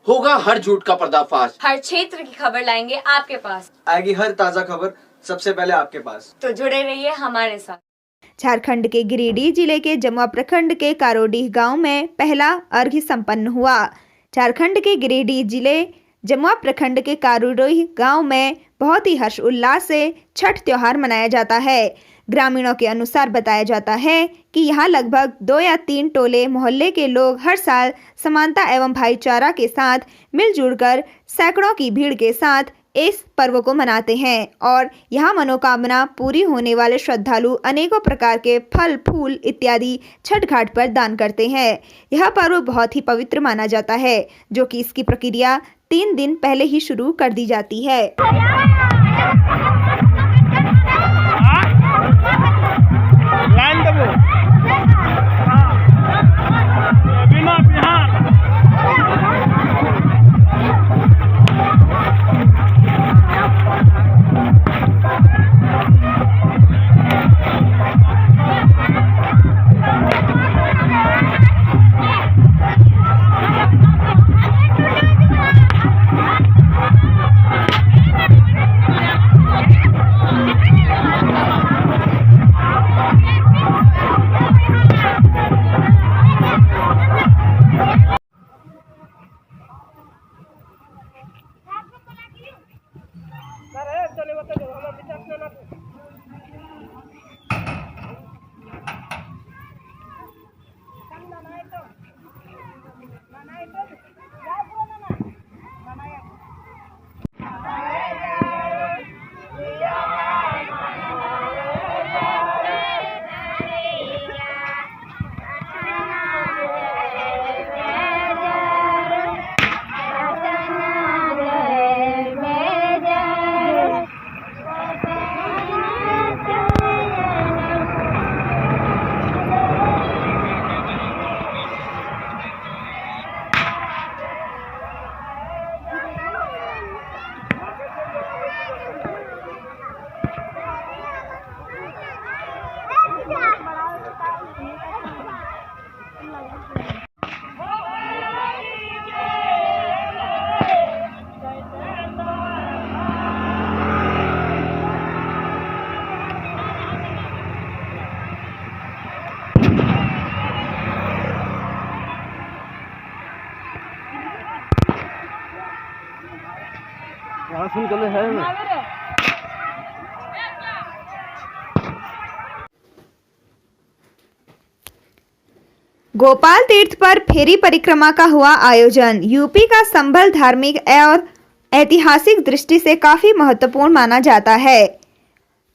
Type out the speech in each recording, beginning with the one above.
होगा हर झूठ का पर्दाफाश। हर क्षेत्र की खबर लाएंगे आपके पास। आएगी हर ताजा खबर सबसे पहले आपके पास। तो जुड़े रहिए हमारे साथ। झारखंड के गिरिडीह जिले के जमुआ प्रखंड के कारोडीह गांव में पहला अर्घ्य संपन्न हुआ। झारखंड के गिरिडीह जिले जमुआ प्रखंड के कारोडीह गांव में बहुत ही हर्ष उल्लास से छठ त्योहार मनाया जाता है। ग्रामीणों के अनुसार बताया जाता है कि यहाँ लगभग 2 या 3 टोले मोहल्ले के लोग हर साल समानता एवं भाईचारा के साथ मिलजुल कर सैकड़ों की भीड़ के साथ इस पर्व को मनाते हैं और यहाँ मनोकामना पूरी होने वाले श्रद्धालु अनेकों प्रकार के फल फूल इत्यादि छठ घाट पर दान करते हैं। यह पर्व बहुत ही पवित्र माना जाता है, जो कि इसकी प्रक्रिया 3 दिन पहले ही शुरू कर दी जाती है। गोपाल तीर्थ पर फेरी परिक्रमा का हुआ आयोजन। यूपी का संभल धार्मिक और ऐतिहासिक दृष्टि से काफी महत्वपूर्ण माना जाता है,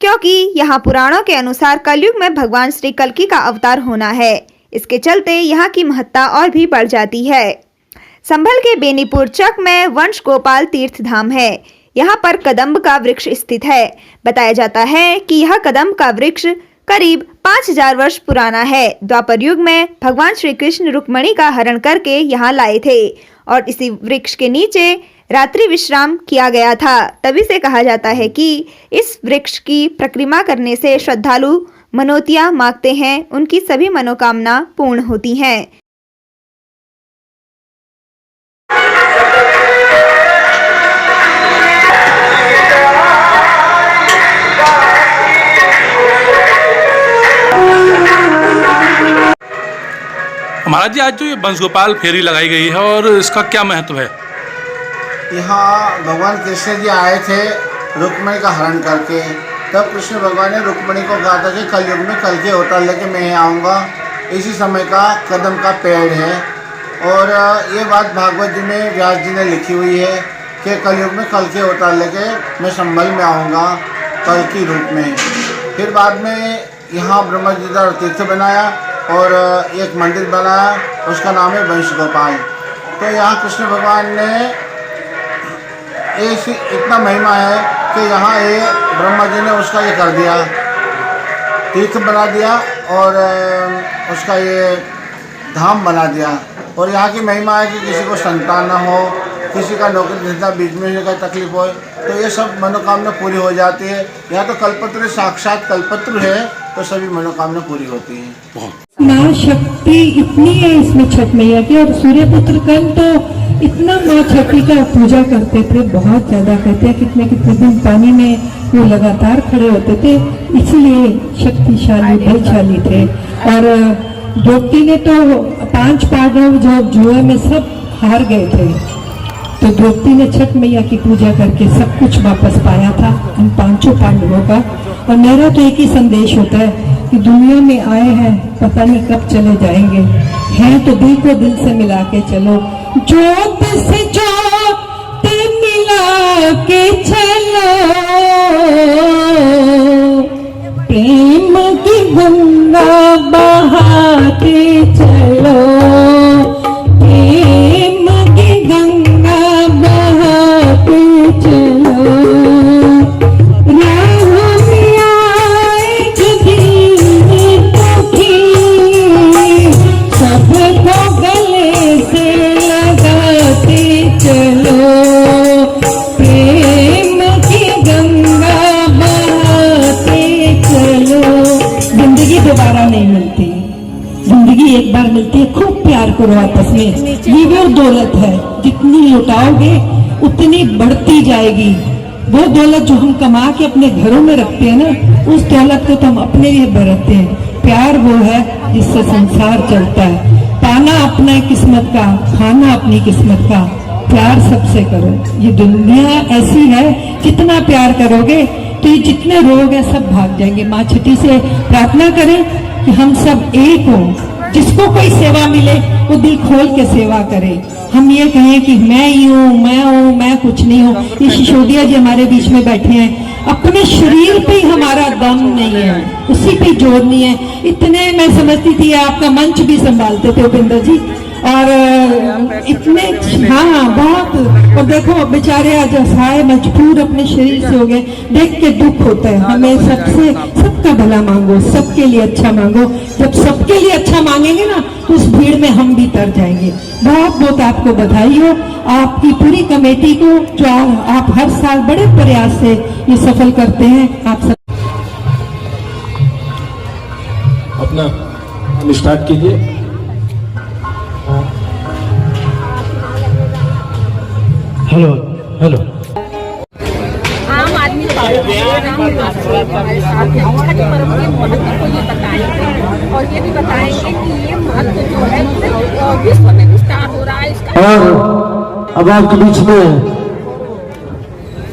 क्योंकि यहाँ पुराणों के अनुसार कलयुग में भगवान श्री कल्कि का अवतार होना है। इसके चलते यहाँ की महत्ता और भी बढ़ जाती है। संभल के बेनीपुर चक में वंश गोपाल तीर्थ धाम है। यहाँ पर कदम्ब का वृक्ष स्थित है। बताया जाता है कि यह कदम्ब का वृक्ष करीब 5000 वर्ष पुराना है। द्वापर युग में भगवान श्री कृष्ण रुक्मणी का हरण करके यहाँ लाए थे और इसी वृक्ष के नीचे रात्रि विश्राम किया गया था। तभी से कहा जाता है कि इस वृक्ष की परिक्रमा करने से श्रद्धालु मनोतियां मांगते हैं, उनकी सभी मनोकामना पूर्ण होती हैं। महाराज जी, आज जो ये वंश गोपाल फेरी लगाई गई है और इसका क्या महत्व है? यहाँ भगवान कृष्ण जी आए थे रुक्मणी का हरण करके। तब कृष्ण भगवान ने रुक्मणी को कहा था कि कलयुग में कल्कि अवतार लेके मैं आऊँगा। इसी समय का कदम का पेड़ है और ये बात भागवत जी में व्यास जी ने लिखी हुई है कि कलयुग में कल्कि अवतार लेके मैं संभल में आऊँगा कल्कि रूप में। फिर बाद में यहाँ ब्रह्मा जी का तीर्थ बनाया और एक मंदिर बनाया, उसका नाम है वंश गोपाल। तो यहाँ कृष्ण भगवान ने इतना महिमा है कि यहाँ ये ब्रह्मा जी ने उसका ये कर दिया, तीर्थ बना दिया और उसका ये धाम बना दिया। और यहाँ की महिमा है कि किसी को संतान ना हो, किसी का नौकरी धंधा बीच में का तकलीफ हो, तो ये सब मनोकामना पूरी हो जाती है। यहाँ तो कल्पतरु साक्षात कल्पतरु है, तो सभी मनोकामना पूरी होती है। माँ शक्ति इतनी है इसमें छठ मैया की। और सूर्यपुत्र कल तो इतना माँ छठी का पूजा करते थे, बहुत ज्यादा करते हैं, कितने कितने दिन पानी में वो लगातार खड़े होते थे, इसलिए शक्तिशाली बलशाली थे। और द्रौपदी ने तो 5 पांडव जो जुए में सब हार गए थे, तो द्रौपदी ने छठ मैया की पूजा करके सब कुछ वापस पाया था उन 5 पांडवों का। और मेरा तो एक ही संदेश होता है कि दुनिया में आए हैं, पता नहीं कब चले जाएंगे, हैं तो दिल को दिल से मिला के चलो, जोत से जोत मिला के चलो, प्रेम की गंगा बहाते चलो, प्रेम की गंगा बहाते चलो, राह में आएगी दुखी, सबको गले से लगाते चलो, प्रेम की गंगा बहाते चलो। जिंदगी दोबारा नहीं मिलती, जिंदगी एक बार मिलती है, खूब प्यार करो आपस में। ये वो दौलत है, जितनी लुटाओगे उतनी बढ़ती जाएगी। वो दौलत जो हम कमा के अपने घरों में रखते हैं ना, उस दौलत को तो हम अपने लिए बरतते हैं। प्यार वो है जिससे संसार चलता है। पाना अपना किस्मत का, खाना अपनी किस्मत का, प्यार सबसे करो। ये दुनिया ऐसी है, जितना प्यार करोगे तो ये जितने रोग हैं सब भाग जाएंगे। माँ छठी से प्रार्थना करें कि हम सब एक हों, जिसको कोई सेवा मिले वो दिल खोल के सेवा करे। हम ये कहें कि मैं ही हूँ, मैं कुछ नहीं हूँ। ये सिसोदिया जी हमारे बीच में बैठे हैं, अपने शरीर पे ही हमारा दम नहीं है, उसी पे जोर नहीं है। इतने मैं समझती थी आपका मंच भी संभालते थे उपेंद्र जी, और इतने हाँ बहुत। और देखो बेचारे आज असहाय मजबूर अपने शरीर से हो गए, देख के दुख होता है। हमें सबसे सबका भला मांगो, सबके लिए अच्छा मांगो। जब सबके लिए अच्छा मांगेंगे ना तो उस भीड़ में हम भी तर जाएंगे। बहुत बहुत आपको बधाई हो, आपकी पूरी कमेटी को, जो आप हर साल बड़े प्रयास से ये सफल करते हैं। आप सब अपना स्टार्ट कीजिए। Hello hello. आम आदमी छठ पर्व के महत्व को ये बताएंगे और ये भी बताएंगे कि ये महत्व जो है विश्व में विस्तार हो रहा है इसका। और अब आपके बीच में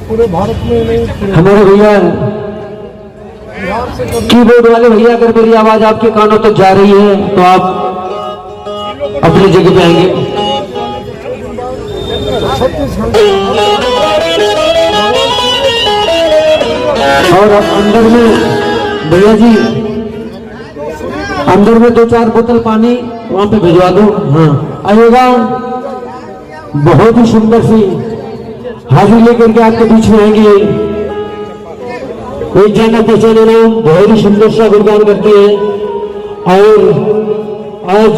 पूरे भारत में हमारे भैया कीबोर्ड वाले भैया, अगर मेरी आवाज आपके कानों तक जा रही है तो आप अपनी जगह पे आएंगे। और अंदर में भैया जी, अंदर में 2-4 बोतल पानी वहां पे भिजवा दो। हाँ आइएगा, बहुत ही सुंदर सी हाजिर लेकर के आपके बीच में आएंगे। एक जाना पहचाने लोग बहुत ही सुंदर सा गुणगान करते हैं। और आज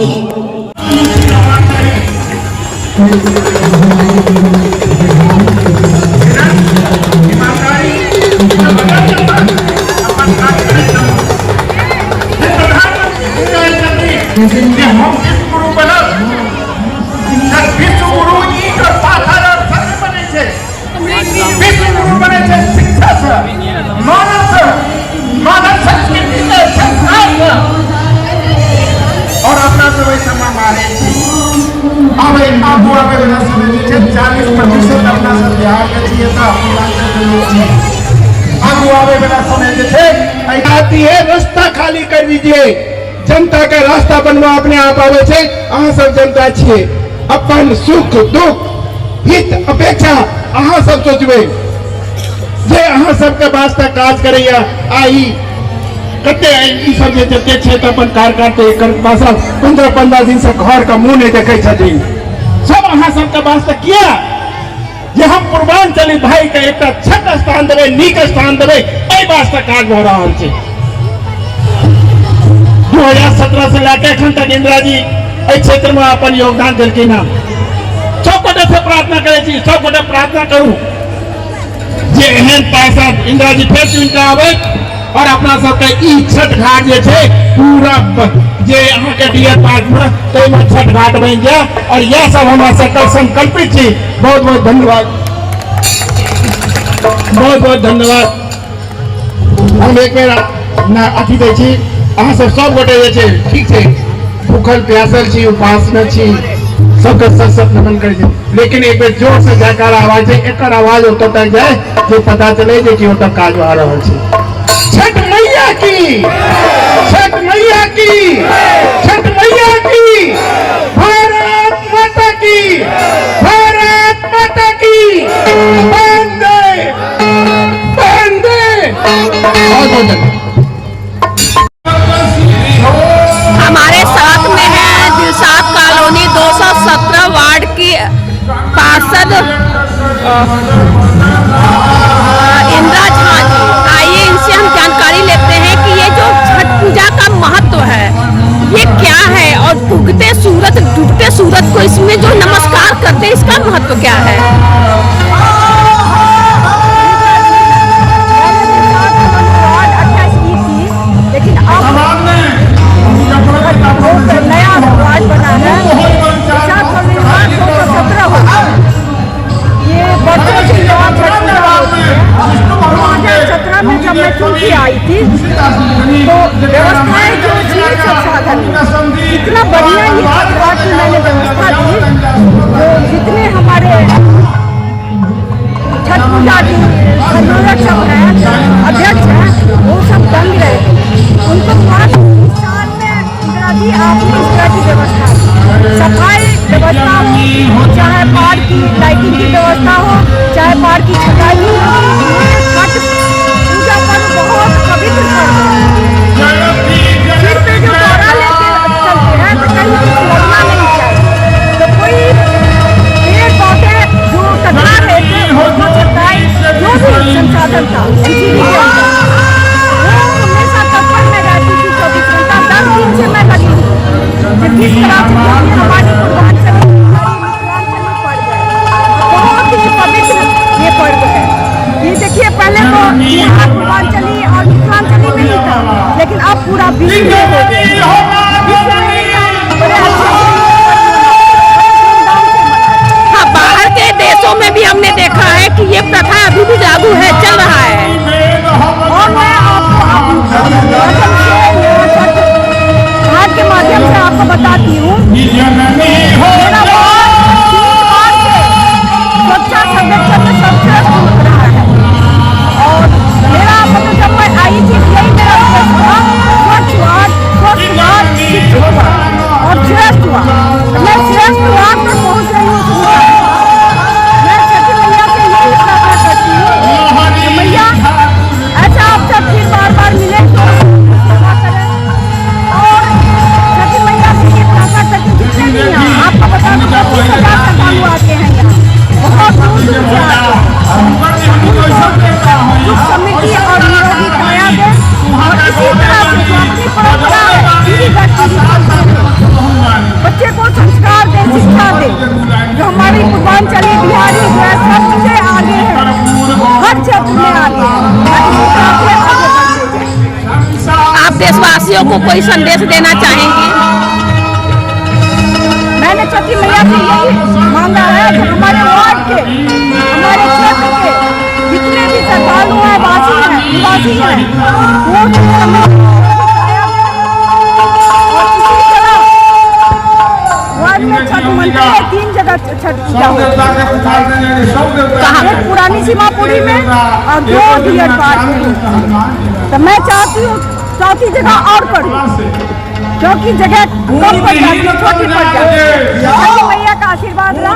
और अपना सब ऐसा मारे अब आगू आगे 40% अपना सब बिहार के चाहिए था। आगू आगे बिना समय थे आती है, रास्ता खाली कर दीजिए, जनता का रास्ता बनवा अपने आप आवे छे। अहाँ सब जनता छिए, अपन सुख दुख हित अपेक्षा अहाँ सब सोचबे। जे अहाँ सबके वास्ते काज करैया आई कते ई सब जे जते छै त अपन कार्यकर्ता एकर भाषा 15-15 दिन से घर का मुंह नहीं देखे छथिन। सब अहाँ सबके वास्ते किया जे हम पूर्वांचली भाई के एक छठ स्थान देवे, नीक स्थान देवे, एहि वास्ते काज भ रहल छै। 2017 से लेकर एखन तक इंदिरा जी एहि क्षेत्र में अपन योगदान देलखिन हँ। सब गोटे से प्रार्थना करे छी, सब गोटे प्रार्थना करू जे एहन पार्षद इंदिरा जी फेर चुनि के आबै और अपना सबके ई छठ घाट जे छे पूरा जे यहाँ के डियर पार्क में तो में छठ घाट बन गया और यह सब हमारा सकल संकल्पित छी। बहुत बहुत धन्यवाद, बहुत बहुत धन्यवाद। हम एक बेर अथी दै छी, अहाँ सब गोटे जे छै ठीक छै भूखल प्यासल छी, उपास में छी, सबके सत नमन करे छी, लेकिन एक बेर जोर से जयकार आवाज है, एकर आवाज ओतऽ तक जाए जे पता चले जे कि ओतऽ काज आ रहल छै। छठ मैया की, छठ मैया की, छठ मैया की, भारत माता की, भारत माता की, वंदे वंदे। हमारे साथ में है दिलशाद कॉलोनी 217 वार्ड की पार्षद इंदिरा झा जी। आइए इनसे हम जानकारी लेते हैं कि ये जो छठ पूजा का महत्व है ये क्या है और उगते सूरज डूबते सूरज को इसमें जो नमस्कार करते हैं इसका महत्व क्या है। लेकिन अब नया वार्ड बना है 217 होगा। ये बच्चों की छठ पूजा होती है। 2017 में जब मैं चुनकी आई थी तो व्यवस्थाएं जो थी संसाधन इतना बढ़िया ये छठ की मैंने व्यवस्था दी, जो जितने हमारे छठ पूजा की संयोजक सब हैं, अध्यक्ष हैं, वो सब दंग रहे थे। उनको 5 साल में इंदिरा जी आपने इस तरह की व्यवस्था की, सफाई व्यवस्था हो, चाहे पार्क की लाइटिंग की व्यवस्था हो, चाहे पार्क की छटाई हो। छठ पूजा पर्व बहुत पवित्र पर्व है। सिर पे जो दौरा लेके चलते हैं तो कहीं कुछ लगना नहीं चाहिए। तो कोई पेड़ पौधे जो कचरा रहते उसको छटाई जो भी संसाधन था MCD के अंदर वो हमेशा तत्पर में रहती थी। 24 घंटा 10 दिन से मैं लगी हूँ। जिस तरह से हमारी पूर्वांचल पर्व है बहुत ही पवित्र ये पर्व है। ये देखिए पहले तो यहाँ पूर्वांचली और मिथिलांचली में ही था, लेकिन अब पूरा विश्व में हो गया। बड़े अच्छे हाँ, बाहर के देशों में भी हमने देखा है कि ये प्रथा अभी भी लागू है, चल रहा है। और मैं आपको घाट के माध्यम से आपको बताती हूँ मेरा वार्ड 3 बार से स्वच्छता सर्वेक्षण में सबसे ऊपर रहा है। और मेरा मतलब जब मैं आई थी यही मेरा उद्देश्य था, स्वच्छ वार्ड शिक्षित हुआ और श्रेष्ठ हुआ। मैं श्रेष्ठ वार्ड पर पहुँच रही हूँ। मैं छठी मैया से यही प्रार्थना करती हूँ मैया ऐसा आपसे फिर बार बार मिले तो सेवा करें। और छठी मैया से ये प्रार्थना करती हूँ जितने भी यहाँ आपको बता दूँ 25,000 श्रद्धालु आते हैं यहाँ, बहुत दूर दूर से आते हैं। दुख समिति और निरोगी काया दे और इसी तरह से जो अपनी परंपरा है पीढ़ी दर पीढ़ी बच्चे को संस्कार दे, शिक्षा दे। जो हमारी पूर्वांचली बिहारी जो है सबसे आगे है, हर क्षेत्र में आगे है। आप देशवासियों को कोई संदेश देना चाहेंगे? मैंने छठी मैया से यही मांगा है कि हमारे वार्ड के, हमारे क्षेत्र के जितने भी श्रद्धालु हैं, वासी हैं, निवासी हैं, वो वार्ड में छठ मंदिर है, 3 जगह छठ पूजा होती है, पुरानी सीमापुरी में और 2 डियर पार्क में। तो मैं चाहती हूँ चौथी जगह और करूँ, क्योंकि जगह कम पड़ जाती है, छोटी पड़ जाती है। मैया का आशीर्वाद रहा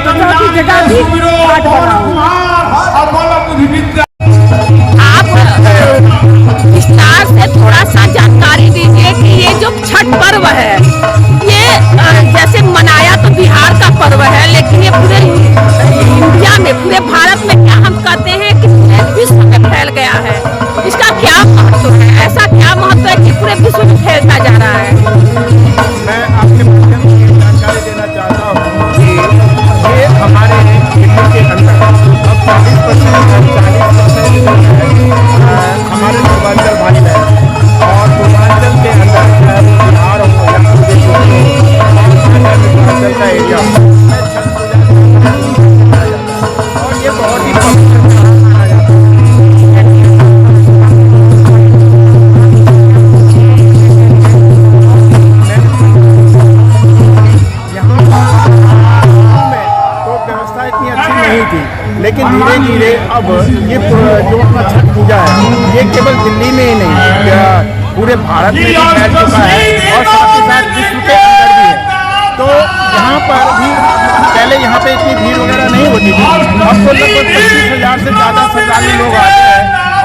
तो चौथी जगह भी पाठ बना। आप विस्तार से थोड़ा सा जानकारी दीजिए कि ये जो छठ पर्व है ये जैसे मनाया तो बिहार का पर्व है, लेकिन ये पूरे इंडिया में, पूरे भारत में क्या हम कहते हैं कि पूरे विश्व में फैल गया है। इसका क्या महत्व है? ऐसा क्या महत्व है कि पूरे विश्व में फैलता जा रहा है? मैं आपके माध्यम से जानकारी देना चाहता हूँ कि ये हमारे दिल्ली के अंदर अब 40% व्यवस्था इतनी अच्छी नहीं थी, लेकिन धीरे धीरे अब ये जो अपना छठ पूजा है ये केवल दिल्ली में ही नहीं पूरे भारत में भी फैल चुका है और साथ ही साथ विश्व के अंदर भी है। तो यहाँ पर भी पहले यहाँ पे इतनी भीड़ वगैरह नहीं होती थी, अब तो लगभग 25,000 से ज़्यादा श्रद्धालु लोग आते हैं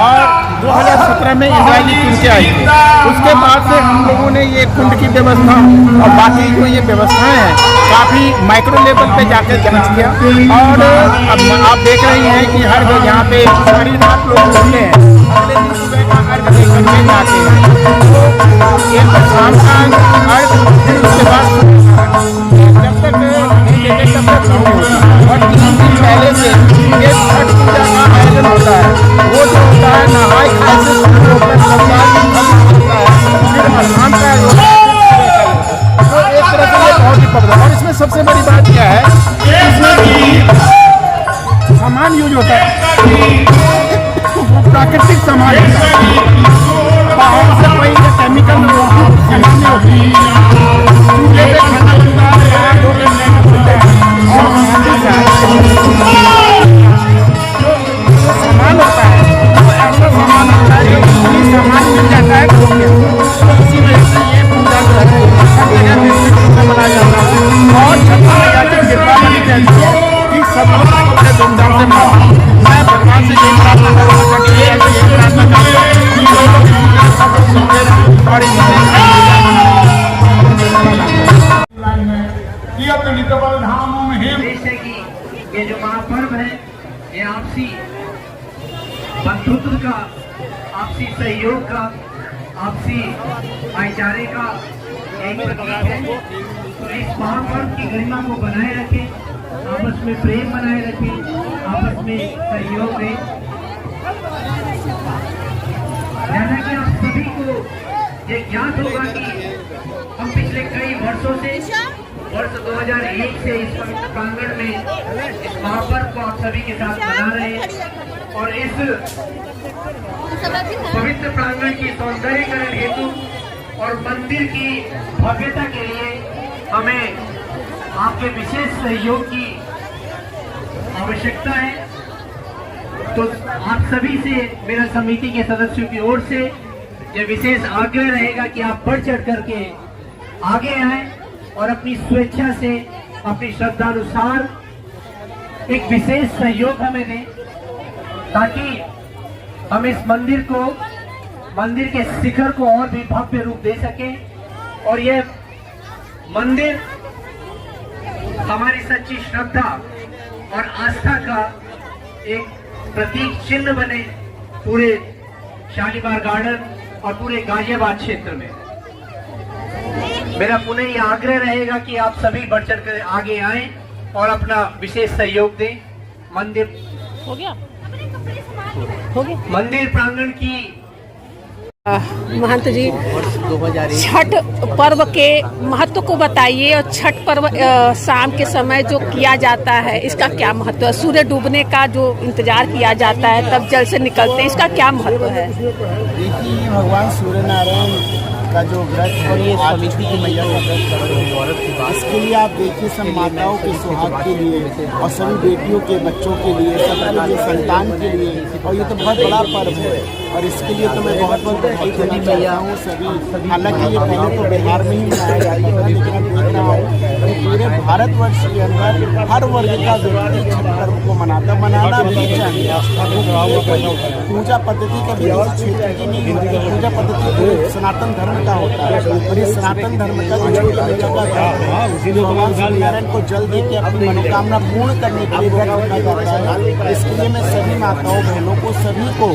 और 2017 में इंदिरा जी चुन के आई थी। उसके बाद से हम लोगों ने ये कुंड की व्यवस्था और बाकी जो ये व्यवस्थाएं हैं काफ़ी माइक्रो लेवल पे जाकर जांच किया और अब आप देख रही हैं कि हर जगह यहाँ पे सारी रात लोग घूमते हैं, अगले दिन सुबह का अर्घ देकर के जाते हैं। तो एक शाम का अर्घ, फिर उसके बाद जब तक नहीं लेते तब तक शुरू होता और 3 दिन पहले से ये छठ पूजा का आयोजन होता है। वो जो होता है नहाय खाए से शुरू होकर रमजान की खत्म होता है, फिर शाम का तो एक तरह से ये बहुत ही पवित्र। और इसमें सबसे बड़ी बात क्या है, इसमें सामान यूज होता है, प्राकृतिक सामान होता है, बाहर से कोई केमिकल सामान नहीं होती। चूल्हे पे खाना बनता है, दो लेना पड़ता है और जो सामान होता है वो ऐसा सामान होता है जो सामान मिल जाता है घरों में। तो इसी वजह से ये पूजा जो है हर जगह पे मनाया जाता है और छठ मैया की कृपा बनी रहती है कि सब लोग बड़े धूमधाम से मनाएं। मैं भगवान से यही प्रार्थना करूँगा कि ये प्रार्थना करता हूँ कि लोग सब लोग सुनते रहें और ये जो महापर्व है ये आपसी बंधुत्व का, आपसी सहयोग का, आपसी भाईचारे का एक प्रतीक है। तो इस महापर्व की गरिमा को बनाए रखें, आपस में प्रेम बनाए रखें, आपस में सहयोग दें। जैसा कि आप सभी को ये ज्ञात होगा कि हम पिछले कई वर्षों से वर्ष 2001 से इस प्रांगण में इस महापर्व को आप सभी के साथ मना रहे हैं और इस पवित्र प्रांगण की सौंदर्यीकरण हेतु और मंदिर की भव्यता के लिए हमें आपके विशेष सहयोग की आवश्यकता है। तो आप सभी से मेरा समिति के सदस्यों की ओर से यह विशेष आग्रह रहेगा कि आप बढ़ चढ़ करके आगे आए और अपनी स्वेच्छा से अपनी श्रद्धानुसार एक विशेष सहयोग हमें दें ताकि हम इस मंदिर के शिखर को और भी भव्य रूप दे सकें और यह मंदिर हमारी सच्ची श्रद्धा और आस्था का एक प्रतीक चिन्ह बने पूरे शालीमार गार्डन और पूरे गाजियाबाद क्षेत्र में। मेरा पुनः यह आग्रह रहेगा कि आप सभी बढ़ चढ़ कर आगे आएं और अपना विशेष सहयोग दें। मंदिर हो गया मंदिर प्रांगण की महंत जी छठ पर्व के महत्व को बताइए और छठ पर्व शाम के समय जो किया जाता है इसका क्या महत्व है? सूर्य डूबने का जो इंतजार किया जाता है तब जल से निकलते हैं, इसका क्या महत्व है? देखिए भगवान सूर्य नारायण का जो व्रत है ये समिति की मैया का व्रत इसके लिए आप देखिए सब माताओं के सुहाग के लिए और सभी बेटियों के बच्चों के लिए सबके संतान के लिए और ये तो बहुत बड़ा पर्व है और इसके लिए तो मैं बहुत बहुत बधाई देना चाहता हूँ सभी। हालांकि ये पहले तो बिहार में ही मनाया जाता था लेकिन अब देख रहा हूँ कि पूरे भारतवर्ष के अंदर हर वर्ग का व्यक्ति छठ पर्व को मनाना भी चाहिए। पूजा पद्धति का विरोध क्षेत्र की नहीं होती, पूजा पद्धति सनातन धर्म का होता है और इस सनातन धर्म का भगवान सूर्यनारायण को जल दे के अपनी मनोकामना पूर्ण करने के लिए व्रत रखा जाता है। इसके लिए मैं सभी माताओं बहनों को सभी को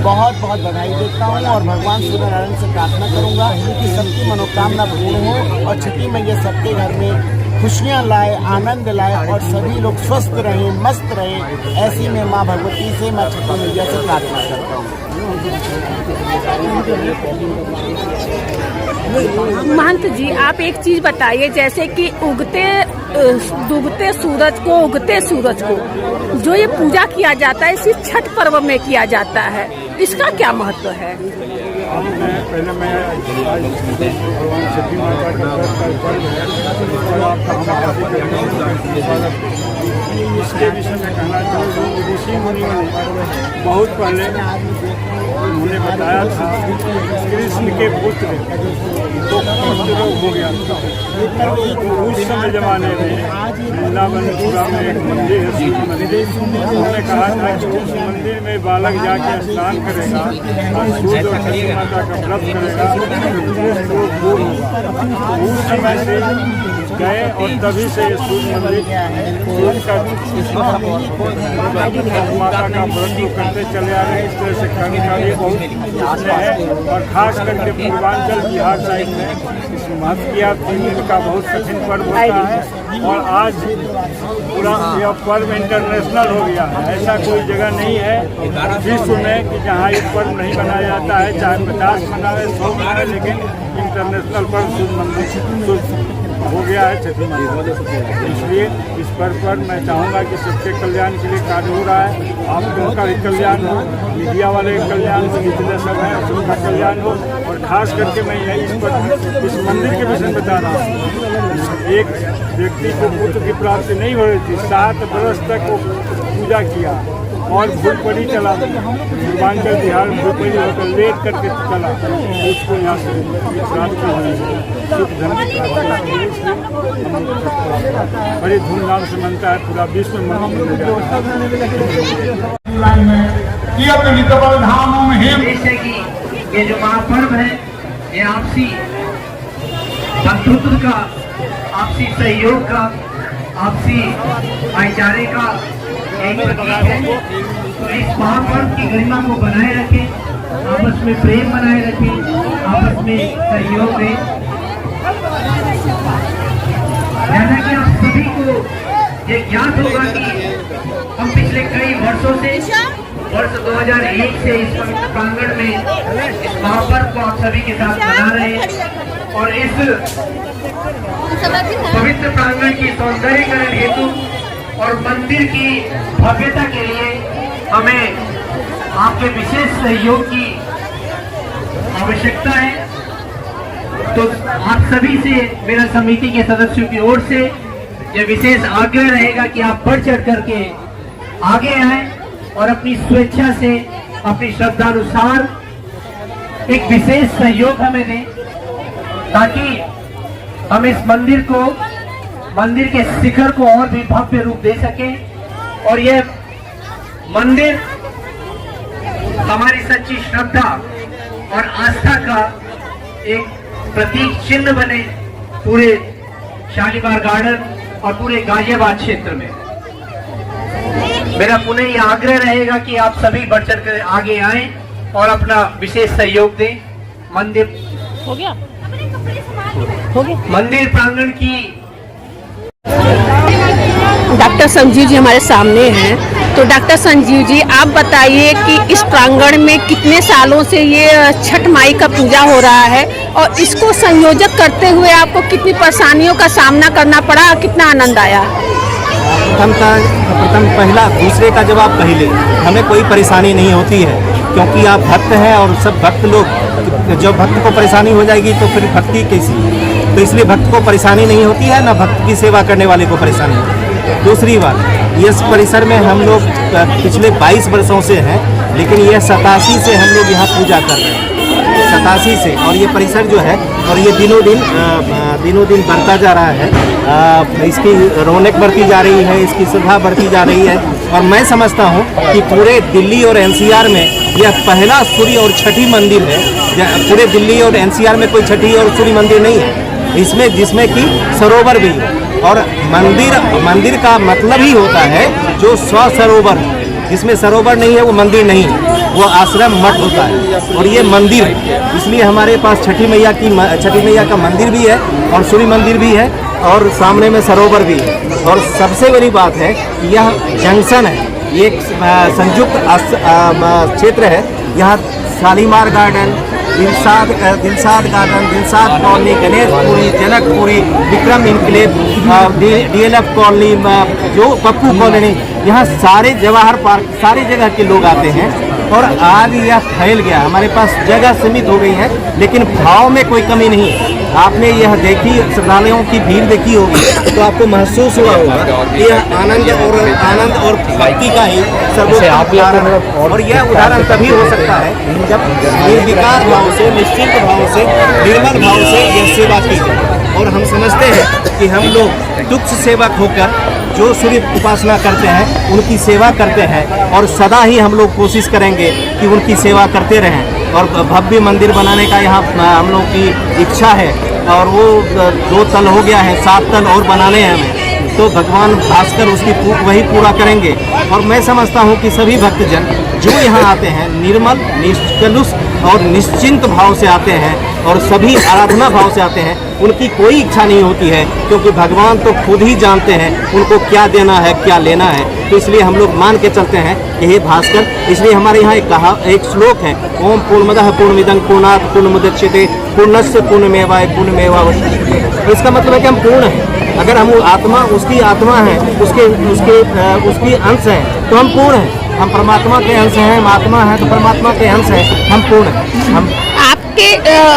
बहुत बहुत बधाई देता हूँ और भगवान सूर्यनारायण से प्रार्थना करूँगा कि सबकी मनोकामना पूर्ण हो और छठी मैया सबके घर में खुशियाँ लाए, आनंद लाए और सभी लोग स्वस्थ रहें, मस्त रहें। ऐसी में माँ भगवती से मैं छठी मैया से प्रार्थना करता हूँ। महंत जी आप एक चीज बताइए, जैसे कि डूबते सूरज को उगते सूरज को जो ये पूजा किया जाता है इसी छठ पर्व में किया जाता है, इसका क्या महत्व है? पहले मैं भगवान छठी माता का पर्व है इसके विषय में कहना चाहूँगा। ऋषि मुनियों ने बहुत पहले उन्होंने बताया था कृष्ण के पुत्र को कुष्ठ रोग हो गया था। तो उस समय जमाने में वृंदावनपुरा में एक मंदिर है, शिव मंदिर। उन्होंने कहा था कि उस मंदिर में बालक जाके स्नान करेगा और सूर्य और छठी माता का व्रत करेगा तो वो दूर होगा। उस समय से गए और तभी से सूर्य मंदिर माता का व्रत करते चले आ रहे। इस तरह से करने का भी बहुत है और खास करके पूर्वांचल बिहार साइड में इस महत्या का बहुत कठिन पर्व होता है और आज पूरा यह पर्व इंटरनेशनल हो गया है। ऐसा कोई जगह नहीं है विश्व में कि जहाँ ये पर्व नहीं मनाया जाता है, चाहे 50 मनावे 100 मनावे, लेकिन इंटरनेशनल पर्व सूर्य मंदिर हो गया है छठी माता। इसलिए इस पर्व पर मैं चाहूँगा कि सबके कल्याण के लिए कार्य हो रहा है। आप लोगों का भी कल्याण हो, मीडिया वाले का कल्याण हो, जितने सब हैं सबका कल्याण हो। और खास करके मैं यही इस मंदिर के विषय में बता रहा हूँ। एक व्यक्ति को पुत्र की प्राप्ति नहीं हो रही थी, 7 वर्ष तक वो पूजा किया और भूलपड़ी चला, पूर्वांचल बिहार में भूलपड़ी होकर लेट करके चला, उसको यहाँ से प्राप्ति हुई, सुख धर्म प्राप्ति। बड़ी धूमधाम से मनता है, पूरा विश्व में मनाया जाता है कि ये जो महापर्व है ये आपसी बंधुत्व का, आपसी सहयोग का, आपसी भाईचारे का एक प्रतीक है। तो इस महापर्व की गरिमा को बनाए रखें, आपस में प्रेम बनाए रखें, आपस में सहयोग दें। जैसा कि आप सभी को ये ज्ञात होगा कि हम पिछले कई वर्षों से वर्ष 2001 से इस प्रांगण में इस महापर्व को आप सभी के साथ मना रहे हैं और इस पवित्र प्रांगण की सौंदर्यीकरण हेतु और मंदिर की भव्यता के लिए हमें आपके विशेष सहयोग की आवश्यकता है। तो आप सभी से मेरा समिति के सदस्यों की ओर से यह विशेष आग्रह रहेगा कि आप बढ़ चढ़ करके आगे आएं और अपनी स्वेच्छा से, अपनी श्रद्धानुसार एक विशेष सहयोग हमें दें ताकि हम इस मंदिर के शिखर को और भी भव्य रूप दे सकें और यह मंदिर हमारी सच्ची श्रद्धा और आस्था का एक प्रतीक चिन्ह बने पूरे शालीमार गार्डन और पूरे गाजियाबाद क्षेत्र में। मेरा पुनः यह आग्रह रहेगा कि आप सभी बढ़ चढ़ कर आगे आएं और अपना विशेष सहयोग दें। मंदिर हो गया मंदिर प्रांगण की डॉक्टर संजीव जी हमारे सामने हैं। तो डॉक्टर संजीव जी, आप बताइए कि इस प्रांगण में कितने सालों से ये छठ माई का पूजा हो रहा है और इसको संयोजक करते हुए आपको कितनी परेशानियों का सामना करना पड़ा, कितना आनंद आया? प्रथम पहला दूसरे का जवाब पहले। हमें कोई परेशानी नहीं होती है क्योंकि आप भक्त हैं और सब भक्त लोग, जब भक्त को परेशानी हो जाएगी तो फिर भक्ति कैसी? तो इसलिए भक्त को परेशानी नहीं होती है, ना भक्त की सेवा करने वाले को परेशानी होती है। दूसरी बात, इस परिसर में हम लोग पिछले 22 वर्षों से हैं, लेकिन यह 87 से हम लोग यहाँ पूजा कर रहे हैं, 87 से। और ये परिसर जो है और ये दिनों दिन बढ़ता जा रहा है, इसकी रौनक बढ़ती जा रही है, इसकी श्रद्धा बढ़ती जा रही है। और मैं समझता हूँ कि पूरे दिल्ली और एनसीआर में यह पहला सूर्य और छठी मंदिर है। पूरे दिल्ली और एनसीआर में कोई छठी और सूर्य मंदिर नहीं है इसमें, जिसमें कि सरोवर भी है। और मंदिर का मतलब ही होता है जो सरोवर, जिसमें सरोवर नहीं है वो मंदिर नहीं है, वो आश्रम मठ होता है। और ये मंदिर है, इसलिए हमारे पास छठी मैया का मंदिर भी है और सूर्य मंदिर भी है और सामने में सरोवर भी है। और सबसे बड़ी बात है कि यह जंक्शन है, ये एक संयुक्त क्षेत्र है। यहाँ Shalimar garden, Dilshad garden, Dilshad colony, Ganeshpuri, Janakpuri, Vikram enclave, DLF colony, जो पप्पू कॉलोनी, यहाँ सारे जवाहर पार्क, सारी जगह के लोग आते हैं और आज यह फैल गया। हमारे पास जगह सीमित हो गई है, लेकिन भाव में कोई कमी नहीं है। आपने यह देखी, श्रद्धालुओं की भीड़ देखी होगी तो आपको महसूस हुआ होगा यह आनंद और भक्ति का ही सर्वोत्तम उदाहरण है। और यह उदाहरण तभी हो सकता है जब निर्विकार भाव से, निश्चिंत भाव से, निर्मल भाव से यह सेवा की जाए। और हम समझते हैं कि हम लोग तुच्छ सेवक होकर जो सूर्य उपासना करते हैं उनकी सेवा करते हैं, और सदा ही हम लोग कोशिश करेंगे कि उनकी सेवा करते रहें। और भव्य मंदिर बनाने का यहाँ हम लोग की इच्छा है, और वो 2 तल हो गया है, 7 तल और बनाने हैं हमें। तो भगवान भास्कर उसकी वही पूरा करेंगे। और मैं समझता हूँ कि सभी भक्तजन जो यहाँ आते हैं निर्मल, निष्कलुष और निश्चिंत भाव से आते हैं, और सभी आराधना भाव से आते हैं। उनकी कोई इच्छा नहीं होती है, क्योंकि भगवान तो खुद ही जानते हैं उनको क्या देना है, क्या लेना है। तो इसलिए हम लोग मान के चलते हैं कि हे भास्कर। इसलिए हमारे यहाँ एक श्लोक है, ओम पूर्णमदः पूर्णमिदं पूर्णात् पूर्णमुदच्यते पूर्णस्य पूर्णमेवाय पूर्णमेवावशिष्यते। तो इसका मतलब है कि हम पूर्ण हैं। अगर हम आत्मा, उसकी आत्मा है, उसकी अंश हैं, तो हम पूर्ण हैं। हम परमात्मा के अंश हैं, हम आत्मा हैं तो परमात्मा के अंश हैं, हम पूर्ण हैं। हम आपके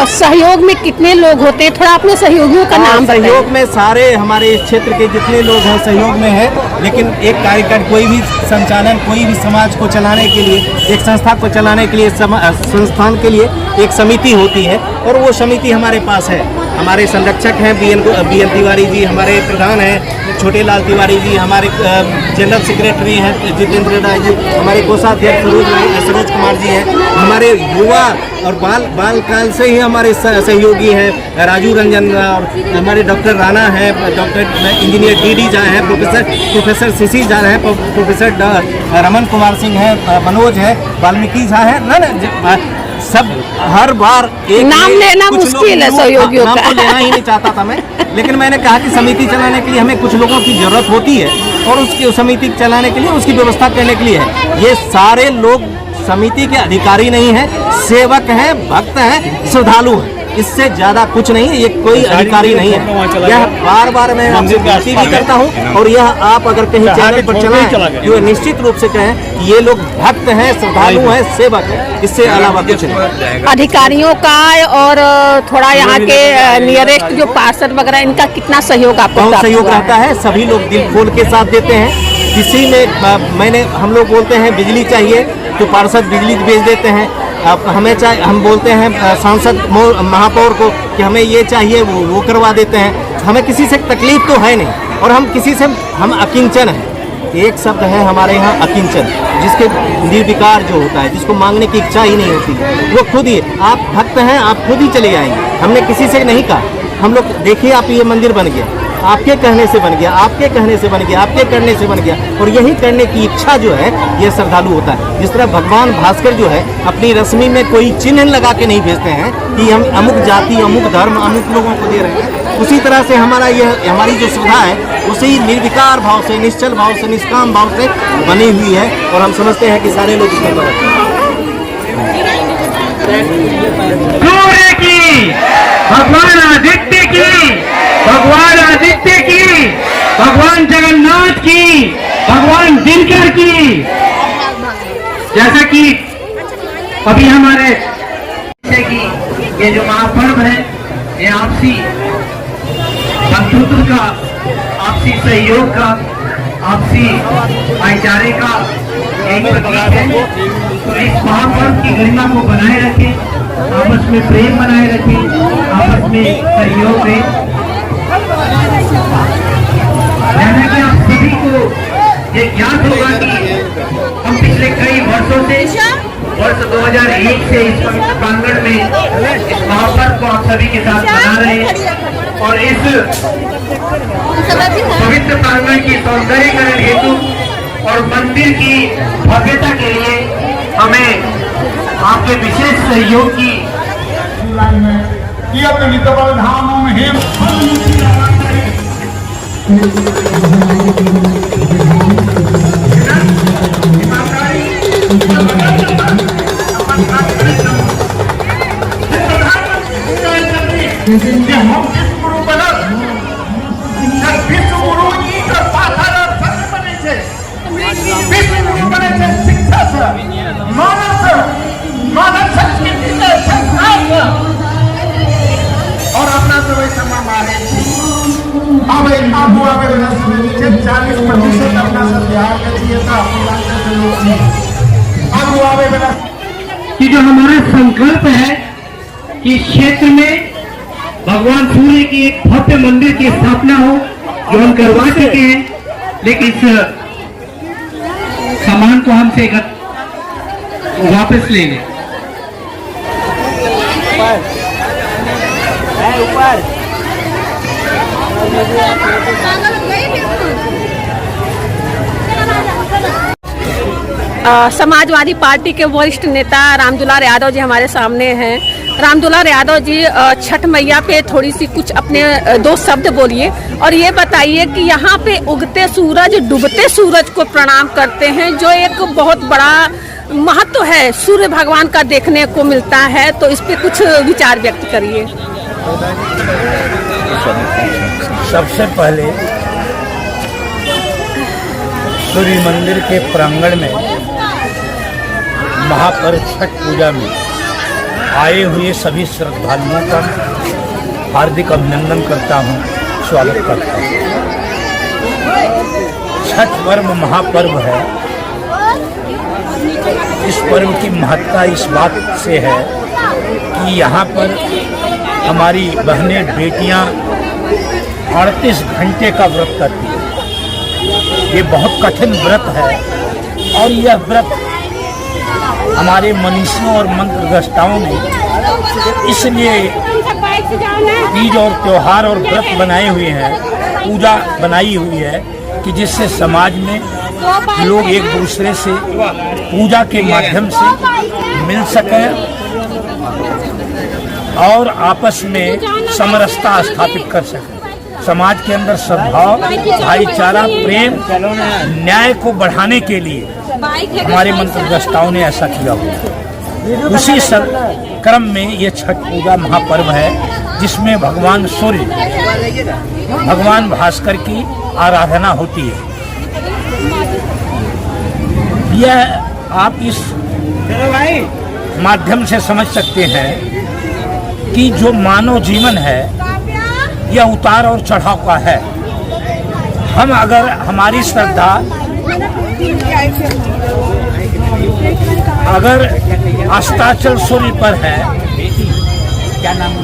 सहयोग में कितने लोग होते हैं, थोड़ा अपने सहयोगियों का नाम बताइए। सहयोग में सारे हमारे इस क्षेत्र के जितने लोग हैं सहयोग में हैं, लेकिन एक कार्यक्रम, कोई भी संचालन, कोई भी समाज को चलाने के लिए, एक संस्था को चलाने के लिए, संस्थान के लिए एक समिति होती है, और वो समिति हमारे पास है। हमारे संरक्षक हैं बी एन तिवारी जी, हमारे प्रधान हैं छोटे लाल तिवारी जी, हमारे जनरल सेक्रेटरी हैं जितेंद्र राय जी, हमारे कोषाध्यक्ष सरोज कुमार जी हैं, हमारे युवा और बाल काल से ही हमारे सहयोगी हैं राजू रंजन, और हमारे डॉक्टर राणा हैं, डॉक्टर इंजीनियर डी झा हैं, प्रोफेसर सीसी झा हैं, प्रोफेसर रमन कुमार सिंह हैं, मनोज है, वाल्मीकि झा है ना। सब हर बार एक नाम लेना मुश्किल है सहयोगियों का। नाम तो लेना ही नहीं चाहता था मैं, लेकिन मैंने कहा कि समिति चलाने के लिए हमें कुछ लोगों की जरूरत होती है, और उसकी समिति चलाने के लिए उसकी व्यवस्था करने के लिए है। ये सारे लोग समिति के अधिकारी नहीं हैं, सेवक हैं, भक्त हैं, श्रद्धालु हैं, इससे ज्यादा कुछ नहीं है। ये कोई अधिकारी नहीं है। यह बार बार मैं आपसे विनती भी करता हूँ, और यह आप अगर कहीं चैनल पर चलाएं तो निश्चित रूप से कहें कि ये लोग भक्त हैं, श्रद्धालु हैं, सेवक हैं, इससे अलावा कुछ नहीं। अधिकारियों का और थोड़ा यहाँ के नियरेस्ट जो पार्षद वगैरह, इनका कितना सहयोग आपको बहुत प्राप्त सहयोग हुआ रहता है। सभी लोग दिल खोल के साथ देते हैं। किसी में हम लोग बोलते हैं बिजली चाहिए तो पार्षद बिजली भेज देते हैं। हम बोलते हैं सांसद महापौर को कि हमें ये चाहिए, वो करवा देते हैं। हमें किसी से तकलीफ तो है नहीं, और हम अकिंचन हैं। एक शब्द है हमारे यहाँ अकिंचन, जिसके निर्विकार जो होता है, जिसको मांगने की इच्छा ही नहीं होती, वो खुद ही, आप भक्त हैं, आप खुद ही चले आएंगे। हमने किसी से नहीं कहा। हम लोग देखिए, आप ये मंदिर बन गया, आपके कहने से बन गया, आपके कहने से बन गया, आपके करने से बन गया, और यही करने की इच्छा जो है ये श्रद्धालु होता है। जिस तरह भगवान भास्कर जो है अपनी रश्मि में कोई चिन्ह लगा के नहीं भेजते हैं कि हम अमुक जाति, अमुक धर्म, अमुक लोगों को दे रहे हैं, उसी तरह से हमारी जो श्रद्धा है उसी निर्विकार भाव से, निश्चल भाव से, निष्काम भाव से बनी हुई है, और हम समझते हैं कि सारे लोग इसमें बने। सूर्य की, भगवान आदित्य की, भगवान आदित्य की, भगवान जगन्नाथ की, भगवान दिनकर की। जैसा कि अभी हमारे ये जो महापर्व है, ये आपसी बंधुत्व का, आपसी सहयोग का, आपसी भाईचारे का एक प्रतीक है। तो इस महापर्व की गरिमा को बनाए रखें, आपस में प्रेम बनाए रखें, आपस में सहयोग दें। जैसा कि आप सभी को ये ज्ञात होगा कि हम पिछले कई वर्षों से, वर्ष 2001 से इस प्रांगण में इस महापर्व को आप सभी के साथ मना रहे हैं, और इस पवित्र प्रांगण की सौंदर्यीकरण हेतु और मंदिर की भव्यता के लिए हमें आपके विशेष सहयोग की धाम विश्व बने थे शिक्षा से, मानव संस्कृति से, संस्कार से और अपना तो वही समय मारे अब आबू आवे 40% अपना सब बिहार के चाहिए था आबू आवे कि जो हमारा संकल्प है कि क्षेत्र में भगवान सूर्य की एक भव्य मंदिर की स्थापना हो, जो हम करवा चुके हैं, लेकिन इस सामान को हमसे वापस ले लें। ऊपर समाजवादी पार्टी के वरिष्ठ नेता रामदुलार यादव जी हमारे सामने हैं। रामदुलार यादव जी, छठ मैया पे थोड़ी सी कुछ अपने 2 शब्द बोलिए और ये बताइए कि यहाँ पे उगते सूरज डूबते सूरज को प्रणाम करते हैं, जो एक बहुत बड़ा महत्व है सूर्य भगवान का देखने को मिलता है, तो इस पे कुछ विचार व्यक्त करिए। सबसे पहले सूर्य मंदिर के प्रांगण में महापर्व छठ पूजा में आए हुए सभी श्रद्धालुओं का हार्दिक अभिनंदन करता हूँ, स्वागत करता हूँ। छठ पर्व महापर्व है। इस पर्व की महत्ता इस बात से है कि यहाँ पर हमारी बहनें बेटियाँ 38 घंटे का व्रत करती है। ये बहुत कठिन व्रत है और यह व्रत हमारे मनीषियों और मंत्रद्रष्टाओं ने इसलिए तीज और त्योहार और व्रत बनाए हुए हैं, पूजा बनाई हुई है कि जिससे समाज में लोग एक दूसरे से पूजा के माध्यम से मिल सकें और आपस में समरसता स्थापित कर सकें। समाज के अंदर सद्भाव, भाईचारा, प्रेम, न्याय को बढ़ाने के लिए हमारे मंत्रद्रष्टाओं ने ऐसा किया हुआ। उसी क्रम में ये छठ पूजा महापर्व है, जिसमें भगवान सूर्य, भगवान भास्कर की आराधना होती है। यह आप इस माध्यम से समझ सकते हैं कि जो मानव जीवन है यह उतार और चढ़ाव का है। हम अगर हमारी श्रद्धा अगर अस्ताचल सूर्य पर है,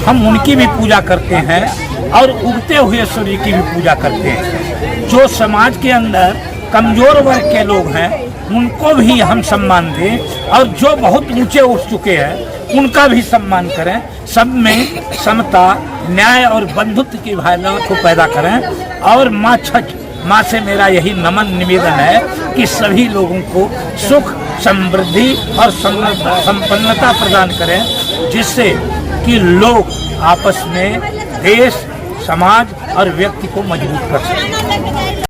हम उनकी भी पूजा करते हैं और उगते हुए सूर्य की भी पूजा करते हैं। जो समाज के अंदर कमजोर वर्ग के लोग हैं उनको भी हम सम्मान दें और जो बहुत ऊंचे उठ चुके हैं उनका भी सम्मान करें। सब में समता, न्याय और बंधुत्व की भावना को पैदा करें। और माँ छठ, माँ से मेरा यही नमन निवेदन है कि सभी लोगों को सुख, समृद्धि और संपन्नता प्रदान करें, जिससे कि लोग आपस में देश, समाज और व्यक्ति को मजबूत कर सकें।